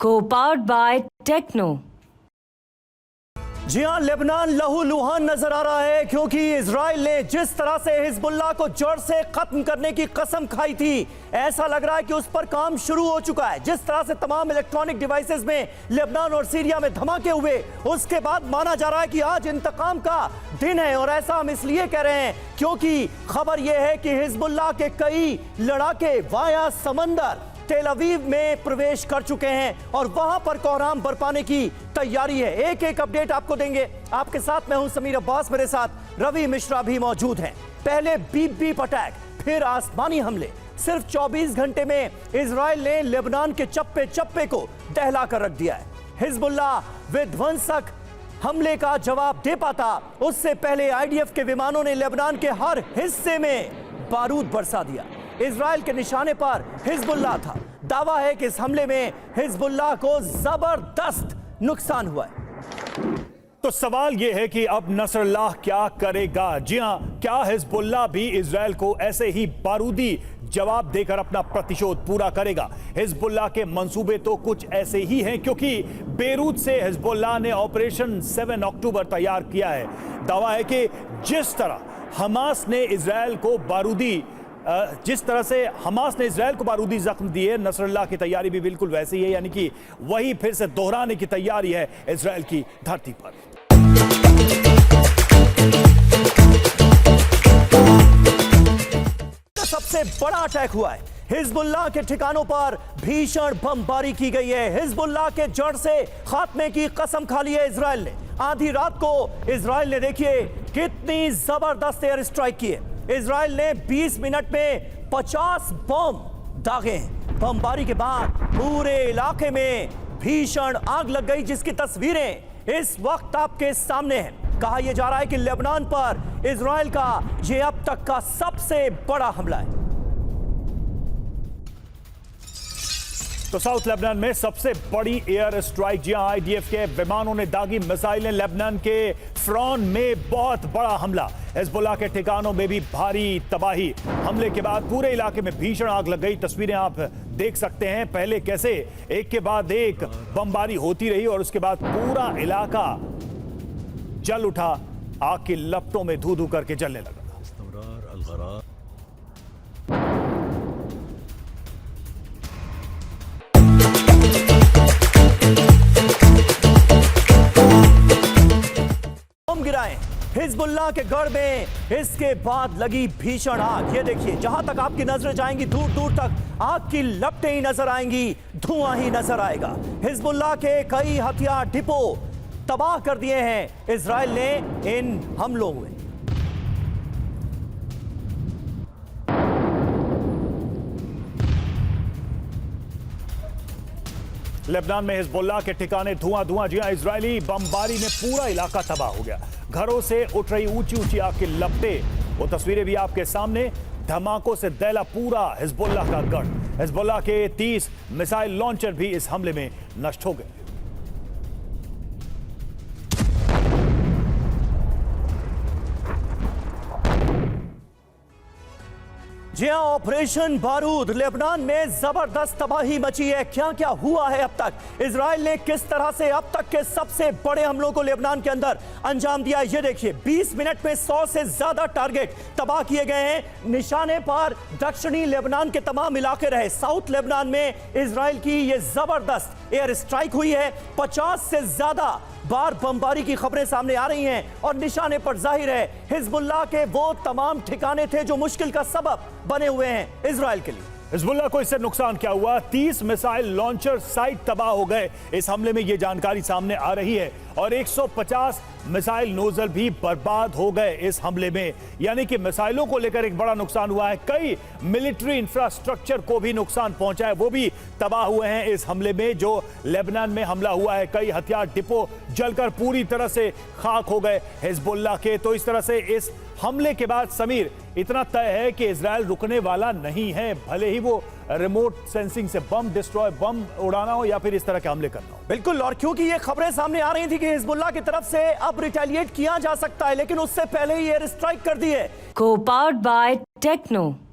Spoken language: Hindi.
Co-powered by Techno। जी हां, लेबनान लहूलुहान नजर आ रहा है क्योंकि इजराइल ने जिस तरह से हिजबुल्लाह को जड़ से खत्म करने की कसम खाई थी, ऐसा लग रहा है कि उस पर काम शुरू हो चुका है। जिस तरह से तमाम इलेक्ट्रॉनिक डिवाइसेस में लेबनान और सीरिया में धमाके हुए, उसके बाद माना जा रहा है कि आज इंतकाम का दिन है। और ऐसा हम इसलिए कह रहे हैं क्योंकि खबर यह है कि हिजबुल्लाह के कई लड़ाके वाया समंदर तेल अवीव में प्रवेश कर चुके हैं और वहां पर कोहराम बरपाने की तैयारी है। एक एक अपडेट आपको देंगे। आपके साथ मैं हूं समीर अब्बास, मेरे साथ रवि मिश्रा भी मौजूद हैं। पहले बीप बीप अटैक, फिर आसमानी हमले। सिर्फ 24 घंटे में इजराइल ने लेबनान के चप्पे चप्पे को दहला कर रख दिया है। हिजबुल्लाह विध्वंसक हमले का जवाब दे पाता, उससे पहले आईडीएफ के विमानों ने लेबनान के हर हिस्से में बारूद बरसा दिया। इजराइल के निशाने पर हिजबुल्लाह था। दावा है कि इस हमले में हिजबुल्लाह को जबरदस्त नुकसान हुआ है। तो सवाल यह है कि अब नसरुल्लाह क्या करेगा? जी हां, क्या हिजबुल्लाह भी इजराइल को ऐसे ही बारूदी जवाब देकर अपना प्रतिशोध पूरा करेगा? हिजबुल्लाह के मंसूबे तो कुछ ऐसे ही हैं क्योंकि बेरूत से हिजबुल्लाह ने ऑपरेशन 7 अक्टूबर तैयार किया है। दावा है कि जिस तरह हमास ने इजराइल को बारूदी जख्म दिए, नसरुल्लाह की तैयारी भी बिल्कुल वैसी है, यानी कि वही फिर से दोहराने की तैयारी है इजराइल की धरती पर। सबसे बड़ा अटैक हुआ है। हिजबुल्लाह के ठिकानों पर भीषण बमबारी की गई है। हिजबुल्लाह के जड़ से खात्मे की कसम खा ली है इजराइल ने। आधी रात को इजराइल ने देखिए कितनी जबरदस्त एयर स्ट्राइक की है। इजराइल ने 20 मिनट में 50 बम दागे हैं। बमबारी के बाद पूरे इलाके में भीषण आग लग गई, जिसकी तस्वीरें इस वक्त आपके सामने हैं। कहा यह जा रहा है कि लेबनान पर इजराइल का यह अब तक का सबसे बड़ा हमला है। तो साउथ लेबनान में सबसे बड़ी एयर स्ट्राइक, जी हां, आईडीएफ के विमानों ने दागी मिसाइलें। लेबनान के फ्रॉन में बहुत बड़ा हमला। हिजबुल्लाह के ठिकानों में भी भारी तबाही। हमले के बाद पूरे इलाके में भीषण आग लग गई। तस्वीरें आप देख सकते हैं। पहले कैसे एक के बाद एक बमबारी होती रही और उसके बाद पूरा इलाका जल उठा, आग की लपटों में धू धू करके जलने लगा। गिराएं हिजबुल्लाह के गढ़ में, इसके बाद लगी भीषण आग। ये देखिए, जहां तक आपकी नजरें जाएंगी दूर दूर तक आग की लपटें ही नजर आएंगी, धुआं ही नजर आएगा। हिजबुल्लाह के कई हथियार डिपो तबाह कर दिए हैं इजराइल ने इन हमलों में। लेबनान में हिजबुल्लाह के ठिकाने धुआं धुआं। जी हां, इजरायली बमबारी में पूरा इलाका तबाह हो गया। घरों से उठ रही ऊंची ऊंची आग की लपटें, वो तस्वीरें भी आपके सामने। धमाकों से दहला पूरा हिजबुल्लाह का गढ़। हिजबुल्लाह के 30 मिसाइल लॉन्चर भी इस हमले में नष्ट हो गए। जी हां, ऑपरेशन बारूद। लेबनान में जबरदस्त तबाही मची है। क्या क्या हुआ है अब तक? इजराइल ने किस तरह से अब तक के सबसे बड़े हमलों को लेबनान के अंदर अंजाम दिया? ये देखिए, 20 मिनट में 100 से ज्यादा टारगेट तबाह किए गए हैं। निशाने पर दक्षिणी लेबनान के तमाम इलाके रहे। साउथ लेबनान में इजराइल की ये जबरदस्त एयर स्ट्राइक हुई है। 50 से ज्यादा बार बमबारी की खबरें सामने आ रही हैं और निशाने पर जाहिर है हिजबुल्लाह के वो तमाम ठिकाने थे जो मुश्किल का सबब बने हुए हैं इजराइल के लिए। हिजबुल्लाह को इससे नुकसान क्या हुआ? 30 मिसाइल लॉन्चर साइट तबाह हो गए। इस हमले में यह जानकारी सामने आ रही है और 150 मिसाइल नोजल भी बर्बाद हो गए इस हमले में, यानी कि मिसाइलों को लेकर एक बड़ा नुकसान हुआ है। कई मिलिट्री इंफ्रास्ट्रक्चर को भी नुकसान पहुंचा है, वो भी तबाह हुए हैं इस हमले में जो लेबनान में हमला हुआ है। कई हथियार डिपो जलकर पूरी तरह से खाक हो गए हिजबुल्लाह के। तो इस तरह से इस हमले के बाद समीर इतना तय है कि इजराइल रुकने वाला नहीं है, भले ही वो रिमोट सेंसिंग से बम डिस्ट्रॉय, बम उड़ाना हो या फिर इस तरह के हमले करना हो। बिल्कुल, और क्योंकि ये खबरें सामने आ रही थी कि हिजबुल्लाह की तरफ से अब रिटेलिएट किया जा सकता है, लेकिन उससे पहले ही एयर स्ट्राइक कर दी है। Co-powered by Techno।